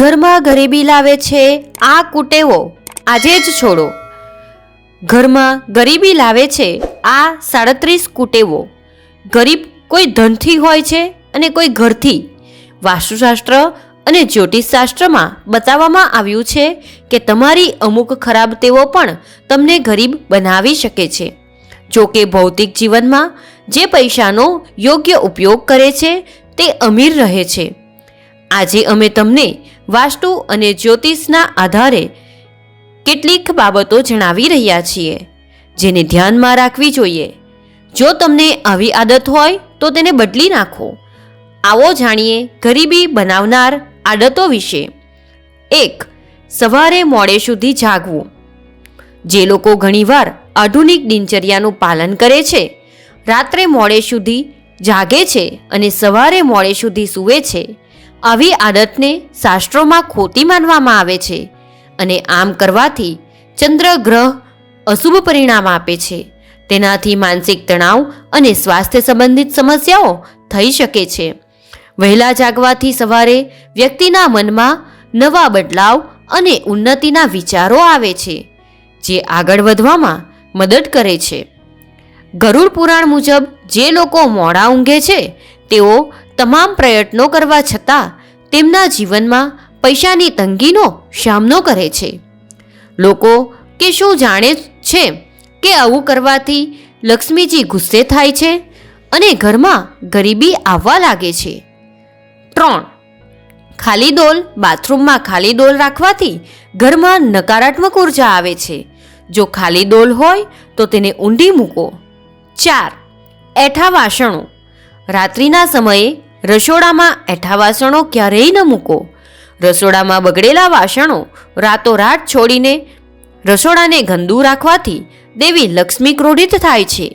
ઘરમાં ગરીબી લાવે છે આ કુટેવો આજે જ છોડો. ઘરમાં ગરીબી લાવે છે આ 37 કુટેવો. ગરીબ કોઈ ધનથી હોય છે અને કોઈ ઘરથી. વાસ્તુશાસ્ત્ર અને જ્યોતિષશાસ્ત્રમાં બતાવવામાં આવ્યું છે કે તમારી અમુક ખરાબ ટેવો પણ તમને ગરીબ બનાવી શકે છે. જો કે ભૌતિક જીવનમાં જે પૈસાનો યોગ્ય ઉપયોગ કરે છે તે અમીર રહે છે. આજે અમે તમને વાસ્તુ અને જ્યોતિષના આધારે કેટલીક બાબતો જણાવી રહ્યા છીએ જેને ધ્યાનમાં રાખવી જોઈએ. જો તમને આવી આદત હોય તો તેને બદલી નાખો. આવો જાણીએ ગરીબી બનાવનાર આદતો વિશે. 1. સવારે મોડે સુધી જાગવું. જે લોકો ઘણીવાર આધુનિક દિનચર્યાનું પાલન કરે છે, રાત્રે મોડે સુધી જાગે છે અને સવારે મોડે સુધી સૂવે છે, આવી આદતને શાસ્ત્રોમાં ખોટી માનવામાં આવે છે અને આમ કરવાથી ચંદ્ર ગ્રહ અશુભ પરિણામ આપે છે. તેનાથી માનસિક તણાવ અને સ્વાસ્થ્ય સંબંધિત સમસ્યાઓ થઈ શકે છે. વહેલા જાગવાથી સવારે વ્યક્તિના મનમાં નવા બદલાવ અને ઉન્નતિના વિચારો આવે છે જે આગળ વધવામાં મદદ કરે છે. ગરુડ પુરાણ મુજબ જે લોકો મોડા ઊંઘે છે તેઓ તમામ પ્રયત્નો કરવા છતાં તેમના જીવનમાં પૈસાની તંગીનો સામનો કરે છે. લોકો કે શું જાણે છે કે આવું કરવાથી લક્ષ્મીજી ગુસ્સે થાય છે અને ઘરમાં ગરીબી આવવા લાગે છે. 3. ખાલી ડોલ. બાથરૂમમાં ખાલી ડોલ રાખવાથી ઘરમાં નકારાત્મક ઉર્જા આવે છે. જો ખાલી ડોલ હોય તો તેને ઊંધી મૂકો. 4. એઠા વાસણો. રાત્રિના સમયે રસોડામાં એઠા વાસણો ક્યારેય ન મૂકો. રસોડામાં બગડેલા વાસણો રાતોરાત છોડીને રસોડાને ગંદુ રાખવાથી દેવી લક્ષ્મી ક્રોધિત થાય છે,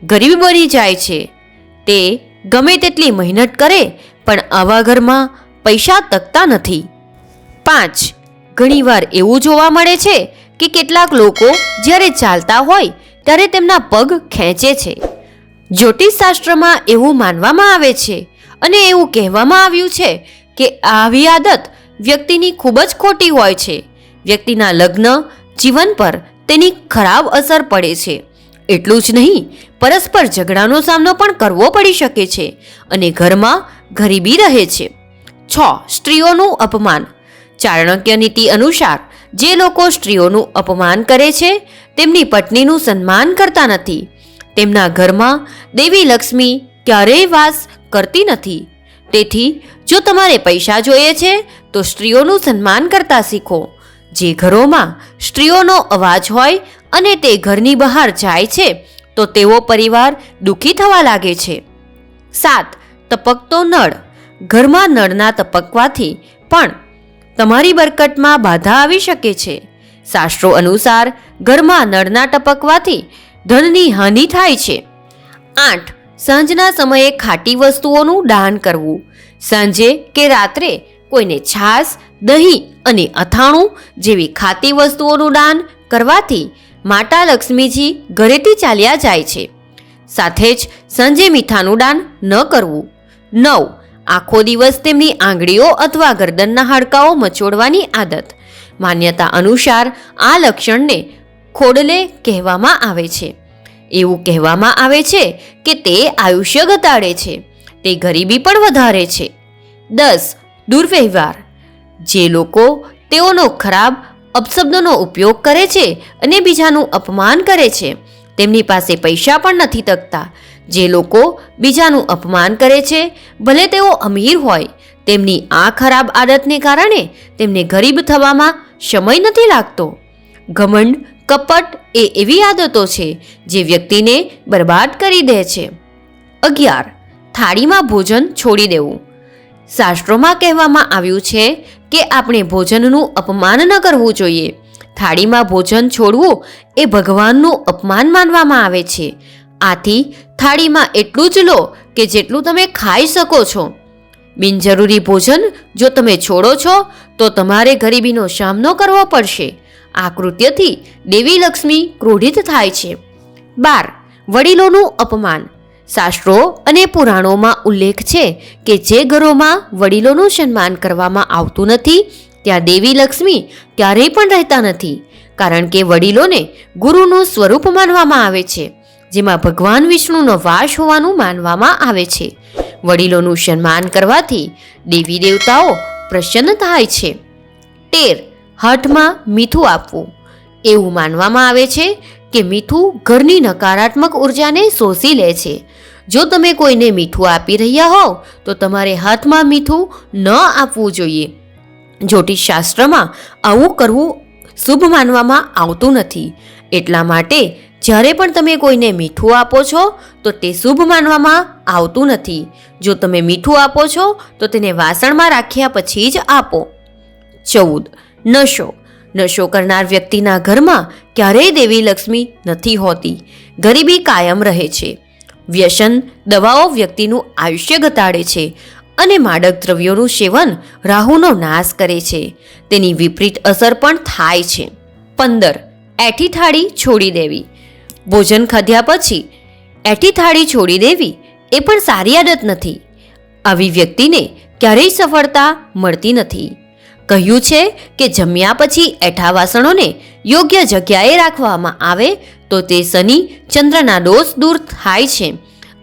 ગરીબ બની જાય છે. તે ગમે તેટલી મહેનત કરે પણ આવા ઘરમાં પૈસા તકતા નથી. 5. ઘણીવાર એવું જોવા મળે છે કે કેટલાક લોકો જ્યારે ચાલતા હોય ત્યારે તેમના પગ ખેંચે છે. જ્યોતિષશાસ્ત્રમાં એવું માનવામાં આવે છે અને એવું કહેવામાં આવ્યું છે કે આવી આદત વ્યક્તિની ખૂબ જ ખોટી હોય છે. વ્યક્તિના લગ્ન જીવન પર તેની ખરાબ અસર પડે છે. એટલું જ નહીં, પરસ્પર ઝઘડાનો સામનો પણ કરવો પડી શકે છે અને ઘરમાં ગરીબી રહે છે. 6. સ્ત્રીઓનું અપમાન. ચાણક્ય નીતિ અનુસાર જે લોકો સ્ત્રીઓનું અપમાન કરે છે તેમની પત્નીનું સન્માન કરતા નથી. તેમના ઘરમાં દેવી લક્ષ્મી ક્યારેય વાસ કરતી નથી. તેથી જો તમારે પૈસા જોઈએ છે તો સ્ત્રીઓનું સન્માન કરતા શીખો. જે ઘરોમાં સ્ત્રીઓનો અવાજ હોય અને તે ઘરની બહાર જાય છે તો તેઓ પરિવાર દુઃખી થવા લાગે છે. 7. ટપકતો નળ. ઘરમાં નળના ટપકવાથી પણ તમારી બરકતમાં બાધા આવી શકે છે. શાસ્ત્રો અનુસાર ઘરમાં નળના ટપકવાથી ધનની હાનિ થાય છે. 8. સાંજના સમયે ખાટી વસ્તુઓનું દાન કરવું. સાંજે કે રાત્રે કોઈને છાશ, દહીં અને અથાણું જેવી ખાટી વસ્તુઓનું દાન કરવાથી માતા લક્ષ્મીજી ઘરેથી ચાલ્યા જાય છે. સાથે જ સાંજે મીઠાનું દાન ન કરવું. 9. આખો દિવસ તેમની આંગળીઓ અથવા ગરદનના હાડકાઓ મચોડવાની આદત. માન્યતા અનુસાર આ લક્ષણને ખોડલે કહેવામાં આવે છે. એવું કહેવામાં આવે છે કે તે આયુષ્ય ઘટાડે છે. તે ગરીબી પણ વધારે છે. 10. દુર્વ્યવહાર. જે લોકો તેઓનો ખરાબ અપશબ્દનો ઉપયોગ કરે છે અને બીજાનું અપમાન કરે છે તેમની પાસે પૈસા પણ નથી તકતા. જે લોકો બીજાનું અપમાન કરે છે ભલે તેઓ અમીર હોય, તેમની આ ખરાબ આદતને કારણે તેમને ગરીબ થવામાં સમય નથી લાગતો. ઘમંડ, કપટ એ એવી આદતો છે જે વ્યક્તિને બરબાદ કરી દે છે. 11. થાળીમાં ભોજન છોડી દેવું. શાસ્ત્રોમાં કહેવામાં આવ્યું છે કે આપણે ભોજનનું અપમાન ન કરવું જોઈએ. થાળીમાં ભોજન છોડવું એ ભગવાનનું અપમાન માનવામાં આવે છે. આથી થાળીમાં એટલું જ લો કે જેટલું તમે ખાઈ શકો છો. બિનજરૂરી ભોજન જો તમે છોડો છો તો તમારે ગરીબીનો સામનો કરવો પડશે. આ કૃત્યથી દેવી લક્ષ્મી ક્રોધિત થાય છે. 12. વડીલોનું અપમાન. શાસ્ત્રો અને પુરાણોમાં ઉલ્લેખ છે કે જે ઘરોમાં વડીલોનું સન્માન કરવામાં આવતું નથી ત્યાં દેવી લક્ષ્મી ક્યારેય પણ રહેતા નથી, કારણ કે વડીલોને ગુરુનું સ્વરૂપ માનવામાં આવે છે, જેમાં ભગવાન વિષ્ણુનો વાસ હોવાનું માનવામાં આવે છે. વડીલોનું સન્માન કરવાથી દેવી દેવતાઓ પ્રસન્ન થાય છે. 13. હાથમાં મીઠું આપવું. એવું માનવામાં આવે છે કે મીઠું ઘરની નકારાત્મક ઉર્જાને શોષી લે છે. જો તમે કોઈને મીઠું આપી રહ્યા હોવ તો તમારે હાથમાં મીઠું ન આપવું જોઈએ. જ્યોતિષશાસ્ત્રમાં આવું કરવું શુભ માનવામાં આવતું નથી. એટલા માટે જ્યારે પણ તમે કોઈને મીઠું આપો છો તો તે શુભ માનવામાં આવતું નથી. જો તમે મીઠું આપો છો તો તેને વાસણમાં રાખ્યા પછી જ આપો. 14. નશો. નશો કરનાર વ્યક્તિના ઘરમાં ક્યારેય દેવી લક્ષ્મી નથી હોતી. ગરીબી કાયમ રહે છે. વ્યસન દવાઓ વ્યક્તિનું આયુષ્ય ઘટાડે છે અને માદક દ્રવ્યોનું સેવન રાહુનો નાશ કરે છે. તેની વિપરીત અસર પણ થાય છે. 15. એઠી થાળી છોડી દેવી. ભોજન ખાધ્યા પછી એઠી થાળી છોડી દેવી એ પણ સારી આદત નથી. આવી વ્યક્તિને ક્યારેય સફળતા મળતી નથી. કહ્યું છે કે જમ્યા પછી એઠા વાસણોને યોગ્ય જગ્યાએ રાખવામાં આવે તો તે શનિ ચંદ્રના દોષ દૂર થાય છે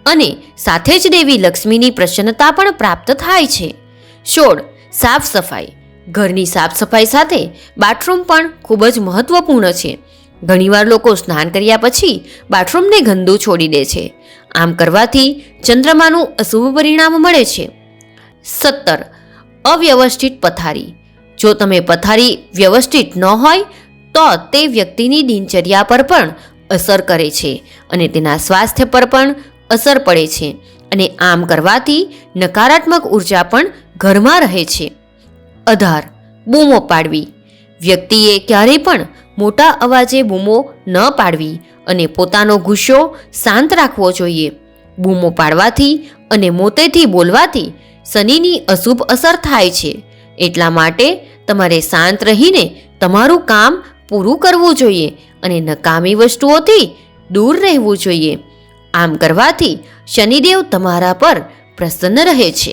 અને સાથે જ દેવી લક્ષ્મીની પ્રસન્નતા પણ પ્રાપ્ત થાય છે. 16. સાફ સફાઈ. ઘરની સાફ સફાઈ સાથે બાથરૂમ પણ ખૂબ જ મહત્વપૂર્ણ છે. ઘણીવાર લોકો સ્નાન કર્યા પછી બાથરૂમને ગંદુ છોડી દે છે. આમ કરવાથી ચંદ્રમાનું અશુભ પરિણામ મળે છે. 17. અવ્યવસ્થિત પથારી. જો તમે પથારી વ્યવસ્થિત ન હોય તો તે વ્યક્તિની દિનચર્યા પર પણ અસર કરે છે અને તેના સ્વાસ્થ્ય પર પણ અસર પડે છે અને આમ કરવાથી નકારાત્મક ઉર્જા પણ ઘરમાં રહે છે. 18. બૂમો પાડવી. વ્યક્તિએ ક્યારેય પણ મોટા અવાજે બૂમો ન પાડવી અને પોતાનો ગુસ્સો શાંત રાખવો જોઈએ. બૂમો પાડવાથી અને મોટેથી બોલવાથી શનિની અશુભ અસર થાય છે. એટલા માટે તમારે શાંત રહીને તમારું કામ પૂરું કરવું જોઈએ અને નકામી વસ્તુઓથી દૂર રહેવું જોઈએ. આમ કરવાથી શનિદેવ તમારા પર પ્રસન્ન રહે છે.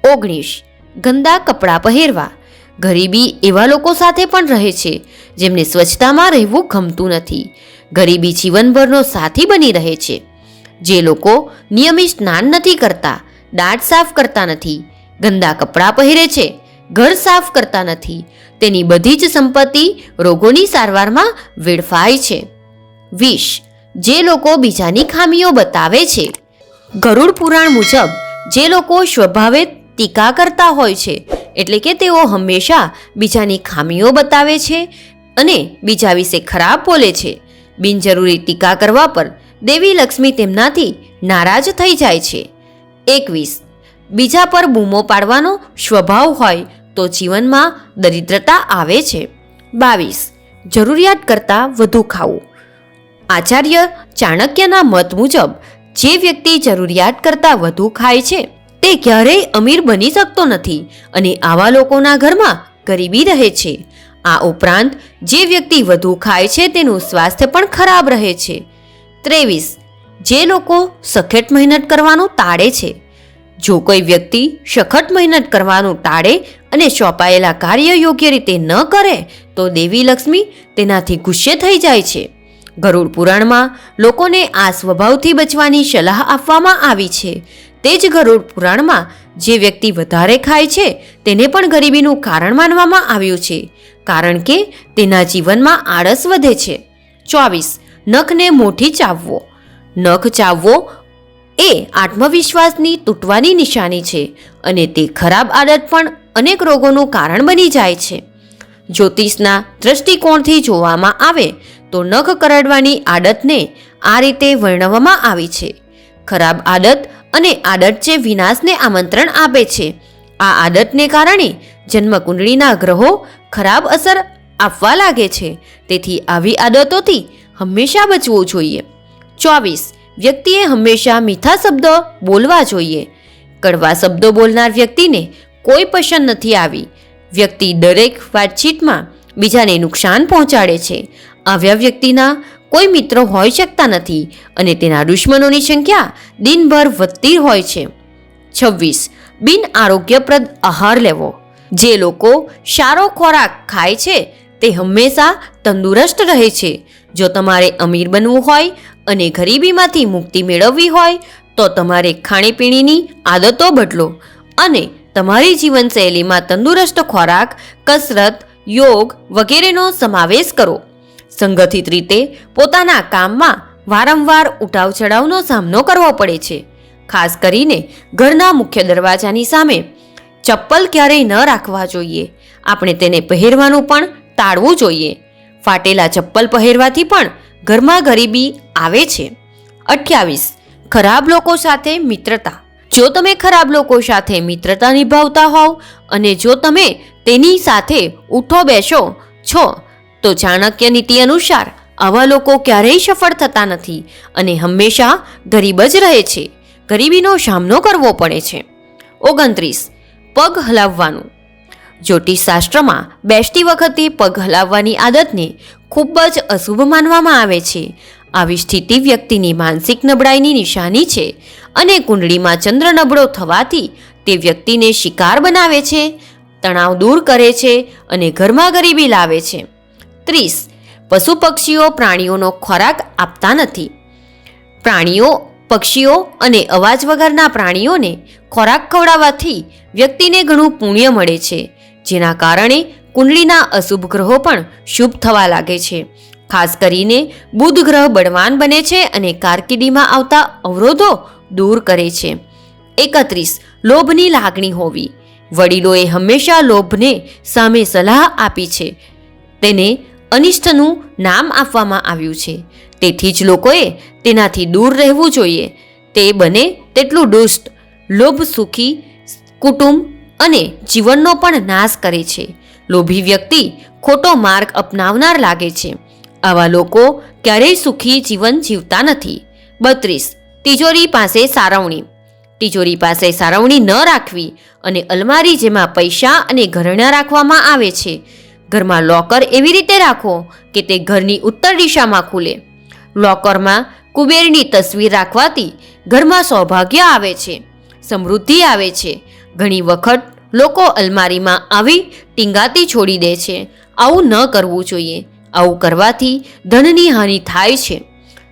19. ગંદા કપડાં પહેરવા. ગરીબી એવા લોકો સાથે પણ રહે છે જેમને સ્વચ્છતામાં રહેવું ગમતું નથી. ગરીબી જીવનભરનો સાથી બની રહે છે. જે લોકો નિયમિત સ્નાન નથી કરતા, દાંત સાફ કરતા નથી, ગંદા કપડાં પહેરે છે, ઘર સાફ કરતા નથી, તેની બધી જ સંપત્તિ રોગોની સારવારમાં વેડફાય છે. 20. જે લોકો બીજાની ખામીઓ બતાવે છે. ગરુડ પુરાણ મુજબ જે લોકો સ્વભાવે ટીકા કરતા હોય છે, એટલે કે તેઓ હંમેશા બીજાની ખામીઓ બતાવે છે અને બીજા વિશે ખરાબ બોલે છે. બિનજરૂરી ટીકા કરવા પર દેવી લક્ષ્મી તેમનાથી નારાજ થઈ જાય છે. 21. બીજા પર બૂમો પાડવાનો સ્વભાવ હોય તો જીવનમાં દરિદ્રતા આવે છે. 22. જરૂરિયાત કરતાં વધુ ખાવું. આચાર્ય ચાણક્યના મત મુજબ જે વ્યક્તિ જરૂરિયાત કરતાં વધુ ખાય છે તે ક્યારેય અમીર બની શકતો નથી અને આવા લોકોના ઘરમાં ગરીબી રહે છે. આ ઉપરાંત જે વ્યક્તિ વધુ ખાય છે તેનું સ્વાસ્થ્ય પણ ખરાબ રહે છે. 23. જે લોકો સખત મહેનત કરવાનું ટાળે છે. જો કોઈ વ્યક્તિ સખત મહેનત કરવાનું ટાળે અને સોંપાયેલા કાર્ય યોગ્ય રીતે ન કરે તો દેવી લક્ષ્મી તેનાથી ગુસ્સે થઈ જાય છે. ગરુડ પુરાણમાં લોકોને આ સ્વભાવથી બચવાની સલાહ આપવામાં આવી છે. તે જ ગરુડ પુરાણમાં જે વ્યક્તિ વધારે ખાય છે તેને પણ ગરીબીનું કારણ માનવામાં આવ્યું છે, કારણ કે તેના જીવનમાં આળસ વધે છે. 24. નખને મોઢી ચાવવો. નખ ચાવવો એ આત્મવિશ્વાસની તૂટવાની નિશાની છે અને તે ખરાબ આદત પણ અનેક રોગોનું કારણ બની જાય છે. જ્યોતિષના દ્રષ્ટિકોણથી જોવામાં આવે તો નખ કરડવાની આદતને આ રીતે વર્ણવવામાં આવી છે. ખરાબ આદત અને આદત જે વિનાશને આમંત્રણ આપે છે. આ આદતને કારણે જન્મકુંડળીના ગ્રહો ખરાબ અસર આપવા લાગે છે. તેથી આવી આદતોથી હંમેશા બચવું જોઈએ. 24. વ્યક્તિએ હંમેશા મીઠા શબ્દો બોલવા જોઈએ. કડવા શબ્દો બોલનાર વ્યક્તિને કોઈ પસંદ નથી આવી. વ્યક્તિ દરેક વાતચીતમાં બીજાને નુકસાન પહોંચાડે છે. આવ્યા વ્યક્તિના કોઈ મિત્રો હોઈ શકતા નથી અને તેના દુશ્મનોની સંખ્યા દિનભર વધતી હોય છે. 26. બિન આરોગ્યપ્રદ આહાર લેવો. જે લોકો સારો ખોરાક ખાય છે તે હંમેશા તંદુરસ્ત રહે છે. જો તમારે અમીર બનવું હોય અને ગરીબીમાંથી મુક્તિ મેળવવી હોય તો તમારે ખાણીપીણીની આદતો બદલો અને તમારી જીવનશૈલીમાં તંદુરસ્ત ખોરાક, કસરત, યોગ વગેરેનો સમાવેશ કરો. સંગઠિત રીતે પોતાના કામમાં વારંવાર ઉતાવ ચઢાવનો સામનો કરવો પડે છે. ખાસ કરીને ઘરના મુખ્ય દરવાજાની સામે ચપ્પલ ક્યારેય ન રાખવા જોઈએ. આપણે તેને પહેરવાનું પણ ટાળવું જોઈએ. ફાટેલા ચપ્પલ પહેરવાથી પણ ઘરમાં ગરીબી આવે છે. 28. ખરાબ લોકો સાથે મિત્રતા. જો તમે ખરાબ લોકો સાથે મિત્રતા નિભાવતા હોવ અને જો તમે તેની સાથે ઉઠો બેસો છો તો ચાણક્ય નીતિ અનુસાર આવા લોકો ક્યારેય સફળ થતા નથી અને હંમેશા ગરીબ જ રહે છે. ગરીબીનો સામનો કરવો પડે છે. 29. પગ હલાવવાનું. જ્યોતિષશાસ્ત્રમાં બેસતી વખતે પગ હલાવવાની આદતને ખૂબ જ અશુભ માનવામાં આવે છે. આવી સ્થિતિ વ્યક્તિની માનસિક નબળાઈની નિશાની છે અને કુંડળીમાં ચંદ્ર નબળો થવાથી તે વ્યક્તિને શિકાર બનાવે છે, તણાવ દૂર કરે છે અને ઘરમાં ગરીબી લાવે છે. 30. પશુ પક્ષીઓ પ્રાણીઓનો ખોરાક આપતા નથી. પ્રાણીઓ, પક્ષીઓ અને અવાજ વગરના પ્રાણીઓને ખોરાક ખવડાવવાથી વ્યક્તિને ઘણું પુણ્ય મળે છે, જેના કારણે કુંડળીના અશુભ ગ્રહો પણ શુભ થવા લાગે છે. ખાસ કરીને બુધ ગ્રહ બળવાન બને છે અને કારકિર્દીમાં આવતા અવરોધો દૂર કરે છે. 31. લોભની લાગણી હોવી. વડીલોએ હંમેશા લોભને સામે સલાહ આપી છે. તેને અનિષ્ટનું નામ આપવામાં આવ્યું છે. તેથી જ લોકોએ તેનાથી દૂર રહેવું જોઈએ. તે બને તેટલું દુષ્ટ, લોભ સુખી કુટુંબ અને જીવનનો પણ નાશ કરે છે. લોભી વ્યક્તિ ખોટો માર્ગ અપનાવનાર લાગે છે. આવા લોકો ક્યારેય સુખી જીવન જીવતા નથી. 32. તિજોરી પાસે સારવણી. તિજોરી પાસે સારવણી ન રાખવી અને અલમારી જેમાં પૈસા અને ઘરેણાં રાખવામાં આવે છે. ઘરમાં લોકર એવી રીતે રાખો કે તે ઘરની ઉત્તર દિશામાં ખુલે. લોકરમાં કુબેરની તસવીર રાખવાથી ઘરમાં સૌભાગ્ય આવે છે, સમૃદ્ધિ આવે છે. ઘણી વખત લોકો અલમારીમાં આવી ટીંગાતી છોડી દે છે. આવું ન કરવું જોઈએ. આવું કરવાથી ધનની હાનિ થાય છે.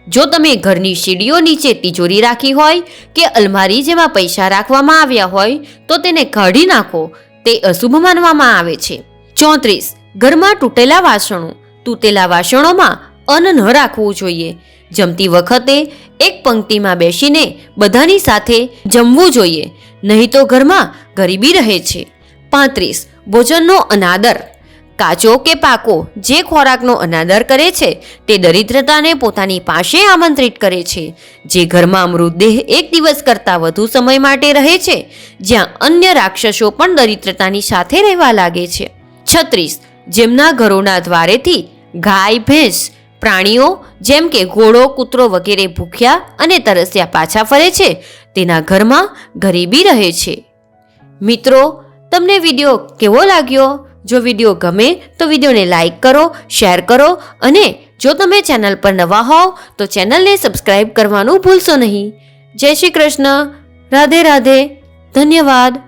જો તમે ઘરની સીડીઓ નીચે તિજોરી રાખી હોય કે અલમારી જેમાં પૈસા રાખવામાં આવ્યા હોય તો તેને કાઢી નાખો. તે અશુભ માનવામાં આવે છે. 34. ઘરમાં તૂટેલા વાસણો. તૂટેલા વાસણોમાં અન્ન ન રાખવું જોઈએ. જમતી વખતે એક પંક્તિમાં બેસીને બધાની સાથે જમવું જોઈએ, નહીં તો ઘરમાં ગરીબી રહે છે. 35. ભોજનનો અનાદર. કાચો કે પાકો જે ખોરાકનો અનાદર કરે છે તે દરિદ્રતાને પોતાની પાસે આમંત્રિત કરે છે. જે ઘરમાં મૃતદેહ એક દિવસ કરતાં વધુ સમય માટે રહે છે, જ્યાં અન્ય રાક્ષસો પણ દરિદ્રતાની સાથે રહેવા લાગે છે. 36. જેમના ઘરોના દ્વારેથી ગાય, ભેંસ, પ્રાણીઓ જેમ કે ઘોડો, કૂતરો વગેરે ભૂખ્યા અને તરસ્યા પાછા ફરે છે તેના ઘરમાં ગરીબી રહે છે. મિત્રો, તમને વિડીયો કેવો લાગ્યો? જો વિડીયો ગમે તો વિડીયોને લાઈક કરો, શેર કરો અને જો તમે ચેનલ પર નવા હોવ તો ચેનલને સબસ્ક્રાઈબ કરવાનું ભૂલશો નહીં. જય શ્રી કૃષ્ણ. રાધે રાધે. ધન્યવાદ.